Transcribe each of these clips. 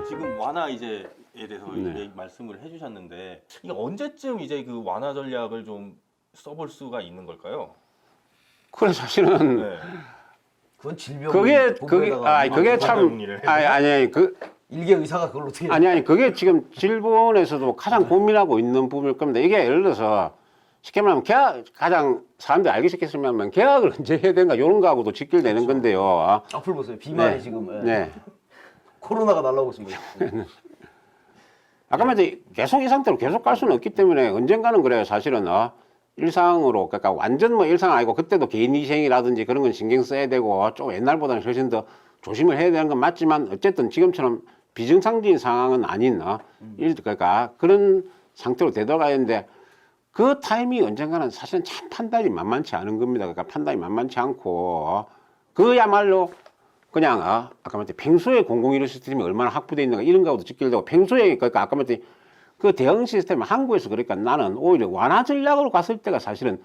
지금 완화 이제에 대해서 네. 말씀을 해주셨는데 이게 언제쯤 이제 그 완화 전략을 좀 써볼 수가 있는 걸까요? 그래 사실은 네. 그건 질병. 그게 참 문의를 아니 그 일개 의사가 그걸 어떻게? 아니 그게 지금 질본에서도 가장 고민하고 있는 부분일 겁니다. 이게 예를 들어서 쉽게 말하면 계약, 가장 사람들이 알기 쉽게 설명하면 계약을 언제 해야 되는가 이런 거하고도 직결되는 건데요. 앞을 보세요. 비만이 네. 지금 네. 코로나가 날라오고 있습니다. 아까 말했 계속 이 상태로 계속 갈 수는 없기 때문에 언젠가는 그래요. 사실은 일상으로 그러니까 완전 뭐 일상 아니고 그때도 개인 위생이라든지 그런 건 신경 써야 되고 좀 옛날보다는 훨씬 더 조심을 해야 되는 건 맞지만 어쨌든 지금처럼 비정상적인 상황은 아닌 그러니까 그런 상태로 되돌아가야 되는데 그 타이밍이 언젠가는 사실은 참 판단이 만만치 않은 겁니다. 그러니까 판단이 만만치 않고 그야말로 그냥 아까 말했듯이 평소에 공공의료 시스템이 얼마나 확보되어 있는가 이런 거하고도 직결되고 평소에 그러니까 아까 말했듯이 그 대응 시스템 한국에서 그러니까 나는 오히려 완화 전략으로 갔을 때가 사실은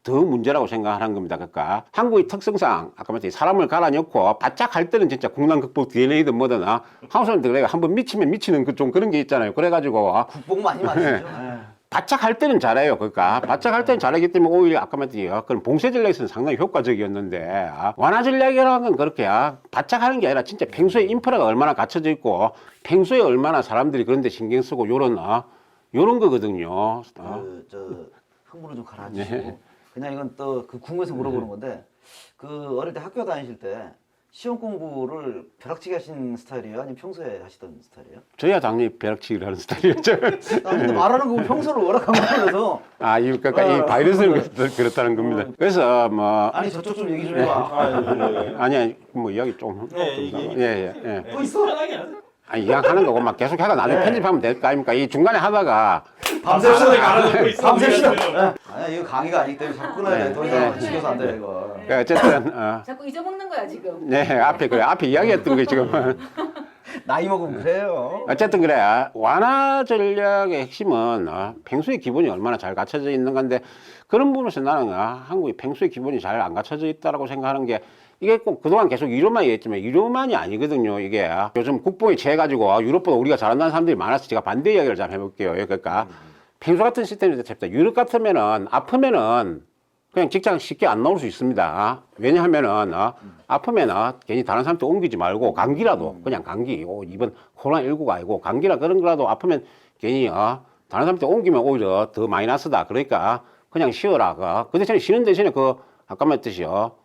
더 문제라고 생각하는 겁니다. 그러니까 한국의 특성상 아까 말했듯이 사람을 갈아넣고 바짝 할 때는 진짜 국난극복 DNA든 뭐든 한국 사람들 한번 미치면 미치는 그 좀 그런 게 있잖아요. 그래가지고 국복 많이 마시죠. 네. 바짝 할 때는 잘해요. 그러니까 바짝 할 때는 잘하기 때문에 오히려 아까 말했듯이 그런 봉쇄 전략에서는 상당히 효과적이었는데 완화 전략이라는 건 그렇게 바짝 하는 게 아니라 진짜 평소에 인프라가 얼마나 갖춰져 있고 평소에 얼마나 사람들이 그런 데 신경 쓰고 요런 거거든요. 저 흥분을 좀 가라앉히시고 네. 그냥 이건 또 그 궁금해서 물어보는 건데 그 어릴 때 학교 다니실 때 시험 공부를 벼락치기 하신 스타일이에요? 아니면 평소에 하시던 스타일이에요? 저야 당연히 벼락치기를 하는 스타일이었죠. 근데 말하는 거 보면 평소를 워낙 강조해서 그러니까 이 바이러스는 그렇다는 겁니다. 그래서 뭐 아니 저쪽 좀 얘기 좀 해봐. 아니 뭐 이야기 좀 네, 이게 예. 또 있어? 이야기하는 거고 막 계속 해가 나중에 편집하면 될 거 아닙니까? 이 중간에 하다가 밤새 갈아놓고 있어. 밤새시다. 아니 이거 강의가 아니기 때문에 자꾸 끊어야 돼. 더 이상 지겨서 안 돼 이거. 어쨌든 자꾸 잊어먹는 거야 지금. 네 앞에 이야기했던 게 지금 나이 먹으면 그래요. 어쨌든 그래 완화 전략의 핵심은 평소의 기본이 얼마나 잘 갖춰져 있는 건데 그런 부분에서 나는 한국이 평소의 기본이 잘 안 갖춰져 있다라고 생각하는 게 이게 꼭 그동안 계속 유럽만 얘기했지만 유럽만이 아니거든요. 이게 요즘 국뽕이 취해가지고 유럽보다 우리가 잘한다는 사람들이 많아서 제가 반대 이야기를 좀 해볼게요. 그러니까 평소 같은 시스템에서 잽다 유럽 같으면은 아프면은 그냥 직장 쉽게 안 나올 수 있습니다. 왜냐하면은 아프면은 괜히 다른 사람한테 옮기지 말고 감기라도 그냥 감기 이번 코로나19가 아니고 감기나 그런 거라도 아프면 괜히 다른 사람한테 옮기면 오히려 더 마이너스다. 그러니까 그냥 쉬어라. 그 대신에 쉬는 대신에 아까 말했듯이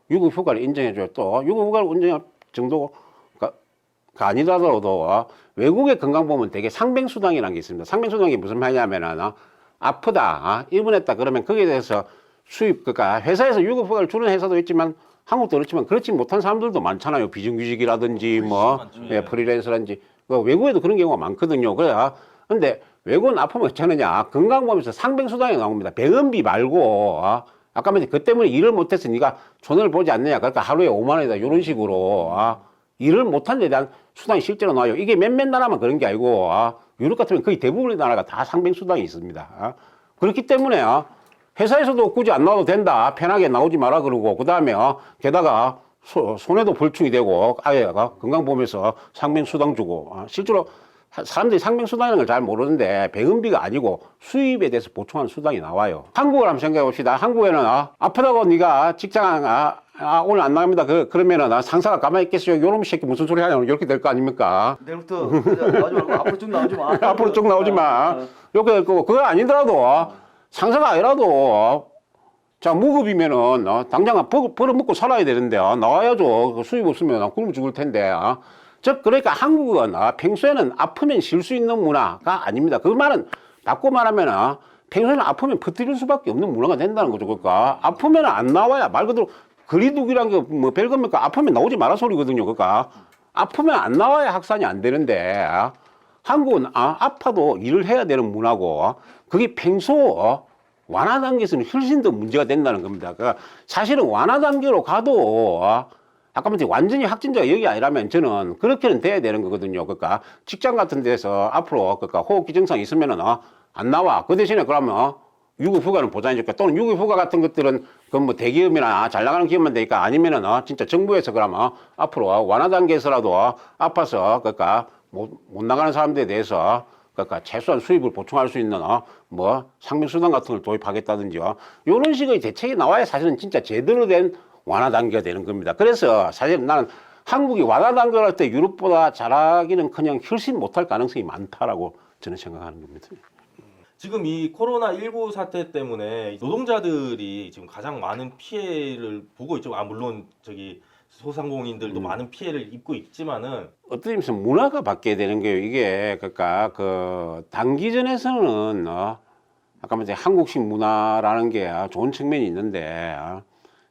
유급 휴가를 인정해줘요. 또 유급 휴가를 인정할 정도가 아니더라도 외국의 건강보험은 되게 상병수당이라는 게 있습니다. 상병수당이 무슨 말이냐면은 아프다, 입원했다 그러면 거기에 대해서 수입 그러니까 회사에서 유급 휴가를 주는 회사도 있지만 한국도 그렇지만 그렇지 못한 사람들도 많잖아요. 비정규직이라든지 프리랜서라든지 외국에도 그런 경우가 많거든요. 그래야 근데 외국은 아프면 어쩌느냐 건강보험에서 상병수당이 나옵니다. 병원비 말고 아까 말했지 그 때문에 일을 못해서 네가 손해를 보지 않느냐 그러니까 하루에 5만 원이다 이런 식으로 일을 못한 데 대한 수당이 실제로 나와요. 이게 몇몇 나라만 그런 게 아니고 유럽 같으면 거의 대부분의 나라가 다 상병수당이 있습니다. 그렇기 때문에 회사에서도 굳이 안 나와도 된다 편하게 나오지 마라 그러고 그 다음에 게다가 손해도 벌충이 되고 아예 건강보험에서 상병수당 주고 실제로 사람들이 상병수당이라는 걸 잘 모르는데 병원비가 아니고 수입에 대해서 보충하는 수당이 나와요. 한국을 한번 생각해 봅시다. 한국에는 아프다고 네가 직장 오늘 안 나갑니다. 그러면은 상사가 가만히 있겠어요. 요놈 새끼 무슨 소리 하냐 이렇게 될 거 아닙니까? 내일부터 나오지 말고 앞으로 쭉 나오지 마. 앞으로 쭉 나오지 마. 이렇게 될 거고 그거 아니더라도 상사가 아니라도 자 무급이면은 당장 벌어먹고 살아야 되는데 나와야죠. 수입 없으면 굶어 죽을 텐데 즉 그러니까 한국은 평소에는 아프면 쉴 수 있는 문화가 아닙니다. 그 말은 바꿔 말하면 평소에는 아프면 퍼뜨릴 수밖에 없는 문화가 된다는 거죠. 그러니까 아프면 안 나와야 말 그대로 거리두기란 게 뭐 별겁니까? 아프면 나오지 마라 소리거든요. 그러니까 아프면 안 나와야 확산이 안 되는데 한국은 아파도 일을 해야 되는 문화고 그게 평소 완화 단계에서는 훨씬 더 문제가 된다는 겁니다. 그러니까 사실은 완화 단계로 가도 아까 말했지 완전히 확진자가 여기 아니라면 저는 그렇게는 돼야 되는 거거든요. 그러니까 직장 같은 데서 앞으로 그러니까 호흡기 증상 있으면은 안 나와. 그 대신에 그러면 유급 휴가는 보장해줄까? 또는 유급 휴가 같은 것들은 그 뭐 대기업이나 잘 나가는 기업만 되니까 아니면은 진짜 정부에서 그러면 앞으로 완화 단계에서라도 아파서 그러니까 못 나가는 사람들에 대해서 그러니까 최소한 수입을 보충할 수 있는 뭐 상명수당 같은 걸 도입하겠다든지 이런 식의 대책이 나와야 사실은 진짜 제대로 된 완화 단계가 되는 겁니다. 그래서 사실 나는 한국이 완화 단계를 할 때 유럽보다 잘하기는커녕 훨씬 못할 가능성이 많다라고 저는 생각하는 겁니다. 지금 이 코로나19 사태 때문에 노동자들이 지금 가장 많은 피해를 보고 있죠. 물론 저기 소상공인들도 많은 피해를 입고 있지만은 어떤 의미에서 문화가 바뀌어야 되는 거예요. 이게 그러니까 그 단기전에서는 아까 말했 한국식 문화라는 게 좋은 측면이 있는데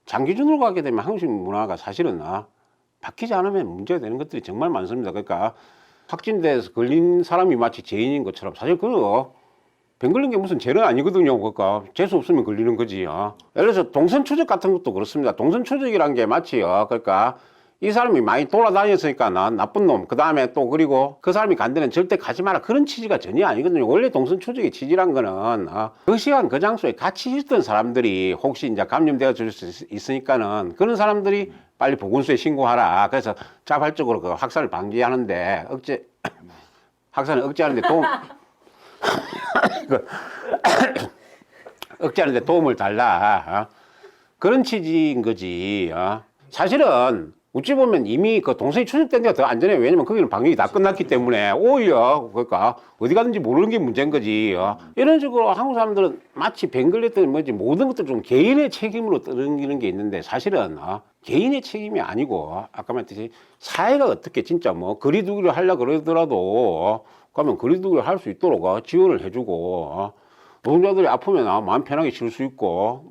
장기전으로 가게 되면 한국식 문화가 사실은 바뀌지 않으면 문제가 되는 것들이 정말 많습니다. 그러니까 확진돼서 걸린 사람이 마치 죄인인 것처럼 사실 병 걸린 게 무슨 죄는 아니거든요. 그러니까 재수 없으면 걸리는 거지. 예를 들어서 동선 추적 같은 것도 그렇습니다. 동선 추적이란 게 마치 그러니까 이 사람이 많이 돌아다녔으니까 나쁜 놈. 그 다음에 또 그리고 그 사람이 간 데는 절대 가지 마라. 그런 취지가 전혀 아니거든요. 원래 동선 추적의 취지란 거는 그 시간 그 장소에 같이 있던 사람들이 혹시 이제 감염되어 줄 수 있으니까는 그런 사람들이 빨리 보건소에 신고하라. 그래서 자발적으로 그 확산을 방지하는데 확산을 억제하는데 억제하는데 도움을 달라. 그런 취지인 거지. 사실은 어찌 보면 이미 그 동선이 추적된 데가 더 안전해요. 왜냐면 거기는 방역이 다 끝났기 때문에 오히려 그러니까 어디 가든지 모르는 게 문제인 거지. 이런 식으로 한국 사람들은 마치 병 걸렸든 뭐지 모든 것들 좀 개인의 책임으로 떠넘기는 게 있는데 사실은 개인의 책임이 아니고 아까 말했듯이 사회가 어떻게 진짜 뭐 거리두기를 하려고 그러더라도 그러면 거리두기를 할 수 있도록 지원을 해주고 노동자들이 아프면 마음 편하게 쉴 수 있고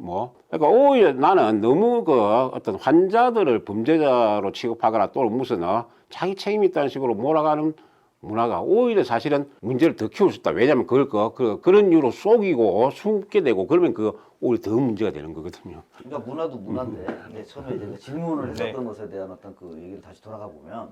그러니까 오히려 나는 너무 그 어떤 환자들을 범죄자로 취급하거나 또는 무슨 자기 책임이 있다는 식으로 몰아가는 문화가 오히려 사실은 문제를 더 키울 수 있다. 왜냐하면 그런 이유로 속이고 숨게 되고 그러면 오히려 더 문제가 되는 거거든요. 그러니까 문화도 문화인데 이제 처음에 이제 질문을 했었던 것에 대한 어떤 그 얘기를 다시 돌아가 보면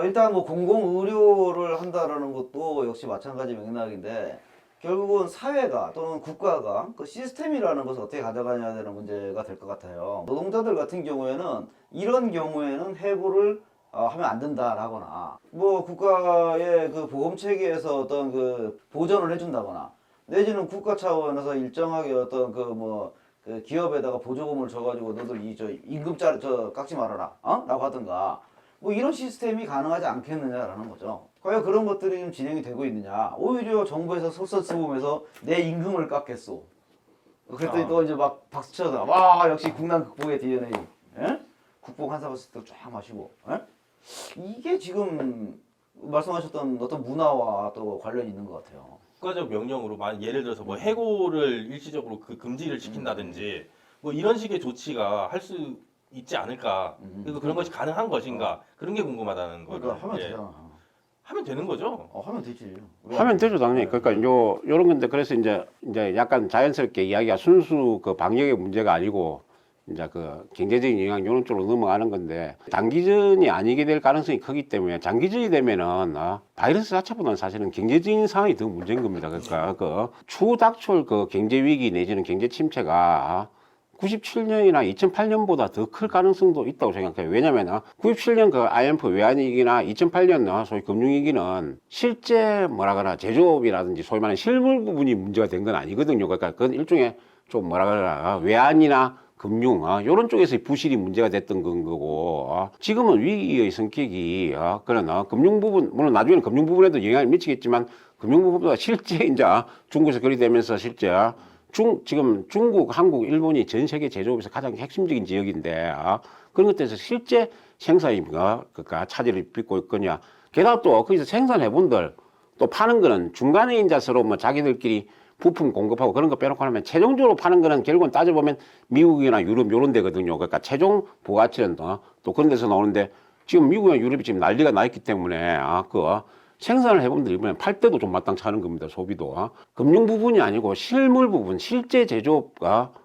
일단 뭐 공공 의료를 한다라는 것도 역시 마찬가지 맥락인데 결국은 사회가 또는 국가가 그 시스템이라는 것을 어떻게 가져가냐 되는 문제가 될 것 같아요. 노동자들 같은 경우에는 이런 경우에는 해고를 하면 안 된다라거나 뭐 국가의 그 보험 체계에서 어떤 그 보전을 해준다거나 내지는 국가 차원에서 일정하게 어떤 그 기업에다가 보조금을 줘가지고 너들 임금짜리 깎지 말아라 라고 하든가 뭐 이런 시스템이 가능하지 않겠느냐라는 거죠. 과연 그런 것들이 좀 진행이 되고 있느냐. 오히려 정부에서 솔선수범해서 내 임금을 깎겠소. 그랬더니 또 이제 막 박수 쳐서 와 역시 국난 극복의 DNA. 예? 국복 한사 봤을 때 쫙 마시고. 예? 이게 지금 말씀하셨던 어떤 문화와 또 관련이 있는 것 같아요. 국가적 명령으로 예를 들어서 뭐 해고를 일시적으로 금지를 시킨다든지 뭐 이런 식의 조치가 할 수 있지 않을까. 그리고 그런 것이 가능한 것인가. 그런 게 궁금하다는 거예요. 그러니까 하면 되잖아. 하면 되는 거죠. 하면 되지. 하면 되죠, 당연히. 그러니까 요런 건데 그래서 이제 약간 자연스럽게 이야기가 순수 그 방역의 문제가 아니고 이제 그 경제적인 영향 이런 쪽으로 넘어가는 건데 단기전이 아니게 될 가능성이 크기 때문에 장기전이 되면은 바이러스 자체보다는 사실은 경제적인 상황이 더 문제인 겁니다. 그러니까 그 추후 닥쳐올 그 경제 위기 내지는 경제 침체가 97년이나 2008년보다 더 클 가능성도 있다고 생각해요. 왜냐면 97년 그 IMF 외환위기나 2008년 소위 금융위기는 실제 제조업이라든지 소위 말하는 실물 부분이 문제가 된 건 아니거든요. 그러니까 그건 일종의 좀 외환이나 금융 이런 쪽에서 부실이 문제가 됐던 건 거고 지금은 위기의 성격이 그런 금융 부분 물론 나중에는 금융 부분에도 영향을 미치겠지만 금융 부분보다 실제 이제 중국에서 거리되면서 실제 지금 중국, 한국, 일본이 전 세계 제조업에서 가장 핵심적인 지역인데 그런 것들에서 실제 생산이 그러니까 차질을 빚고 있거냐. 게다가 또 거기서 생산해 본들 또 파는 거는 중간에 이제 서로 뭐 자기들끼리 부품 공급하고 그런 거 빼놓고 하면 최종적으로 파는 거는 결국은 따져보면 미국이나 유럽 요런 데거든요. 그러니까 최종 부가치는 또 그런 데서 나오는데 지금 미국이나 유럽이 지금 난리가 나 있기 때문에 생산을 해보면 이번에 팔 때도 좀 마땅치 않은 겁니다. 소비도. 금융 부분이 아니고 실물 부분, 실제 제조업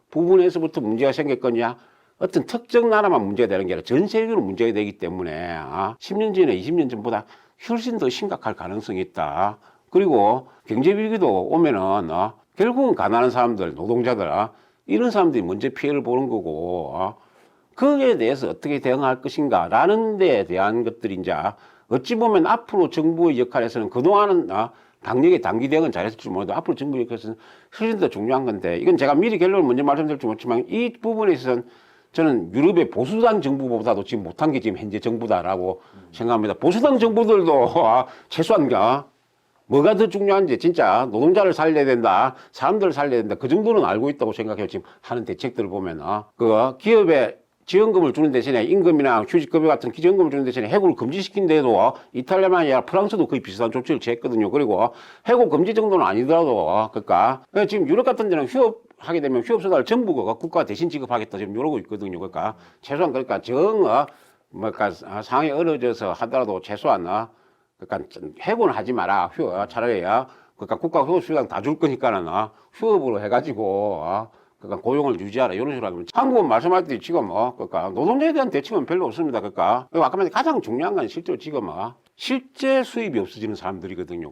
부분에서부터 문제가 생겼거냐. 어떤 특정 나라만 문제가 되는 게 아니라 전 세계로 문제가 되기 때문에 10년 전에 20년 전보다 훨씬 더 심각할 가능성이 있다. 그리고 경제 위기도 오면은 결국은 가난한 사람들, 노동자들, 이런 사람들이 먼저 피해를 보는 거고, 거기에 대해서 어떻게 대응할 것인가라는 데에 대한 것들이 이제 어찌 보면 앞으로 정부의 역할에서는 그동안은 당력의 단기 대응은 잘했을지 몰라도 앞으로 정부 역할에서는 훨씬 더 중요한 건데, 이건 제가 미리 결론을 먼저 말씀드릴지 모르지만 이 부분에 있어서는 저는 유럽의 보수당 정부보다도 지금 못한 게 지금 현재 정부다라고 생각합니다. 보수당 정부들도 최소한 뭐가 더 중요한지 진짜 노동자를 살려야 된다, 사람들을 살려야 된다, 그 정도는 알고 있다고 생각해요. 지금 하는 대책들을 보면 그 기업에 지원금을 주는 대신에 임금이나 휴직급여 같은 기존금을 주는 대신에 해고를 금지시킨 데도 이탈리아만이 아니라 프랑스도 거의 비슷한 조치를 취했거든요. 그리고 해고 금지 정도는 아니더라도 그러니까 지금 유럽 같은 데는 휴업하게 되면 휴업수당을 전부 국가가 대신 지급하겠다 지금 이러고 있거든요. 그러니까 최소한 그러니까 상황이 어려져서 하더라도 최소한 그러니까 해고는 하지 마라. 차라리 그러니까 국가 휴업수당 다 줄 거니까는 휴업으로 해가지고 그러니까 고용을 유지하라 이런 식으로 하면 한국은 말씀하셨듯이 지금 그러니까 노동자에 대한 대책은 별로 없습니다. 그러니까 아까 말한 가장 중요한 건 실제로 지금 실제 수입이 없어지는 사람들이거든요.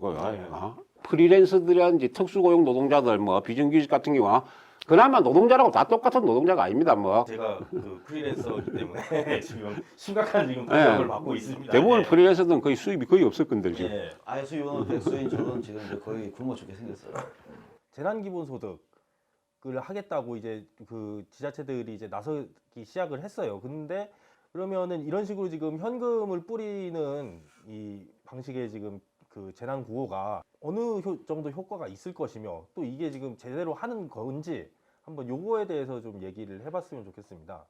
프리랜서들이라든지 특수고용 노동자들 비정규직 같은 경우 그나마 노동자라고 다 똑같은 노동자가 아닙니다. 제가 그 프리랜서이기 때문에 지금 심각한 지금 타격을 받고 있습니다. 대부분 프리랜서들은 거의 수입이 거의 없을 건데 지금. 아예 수입은 백수인 저는 지금 이제 거의 굶어 죽게 생겼어요. 재난기본소득을 하겠다고 이제 그 지자체들이 이제 나서기 시작을 했어요. 근데 그러면은 이런 식으로 지금 현금을 뿌리는 이 방식의 지금 그 재난 구호가 어느 정도 효과가 있을 것이며 또 이게 지금 제대로 하는 건지 한번 요거에 대해서 좀 얘기를 해봤으면 좋겠습니다.